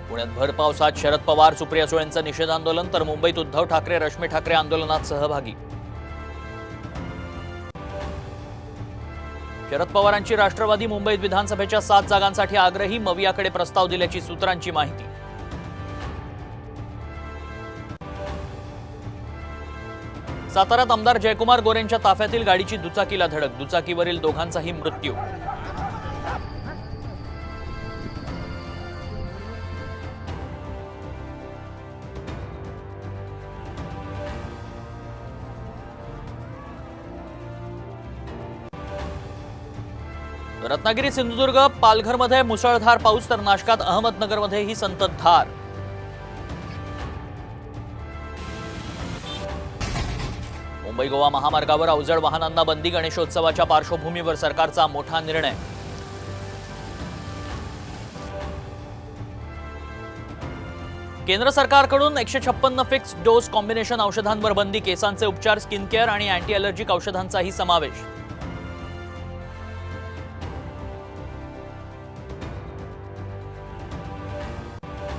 पुण्यात भर पावसात शरद पवार सुप्रिया सुळेंचं निषेध आंदोलन, तर मुंबईत उद्धव ठाकरे रश्मी ठाकरे आंदोलनात सहभागी। शरद पवारांची राष्ट्रवादी मुंबईत विधानसभेच्या 7 जागांसाठी आग्रही, मवियाकडे प्रस्ताव दिल्याची सूत्रांची माहिती। साताऱ्यात आमदार जयकुमार गोरेंच्या ताफ्यातील गाडीची दुचाकीला धडक, दुचाकीवरील दोघांचाही मृत्यू। रत्नागिरी, सिंधुदुर्ग, पालघरमध्ये मुसळधार पाऊस, तर नाशकात अहमदनगरमध्येही संततधार। मुंबई गोवा महामार्गावर अवजड वाहनांना बंदी, गणेशोत्सवाच्या पार्श्वभूमीवर सरकारचा मोठा निर्णय। केंद्र सरकारकडून 156 फिक्स्ड डोस कॉम्बिनेशन औषधांवर बंदी, केसांचे उपचार, स्किन केअर आणि अँटी ॲलर्जिक औषधांचाही समावेश।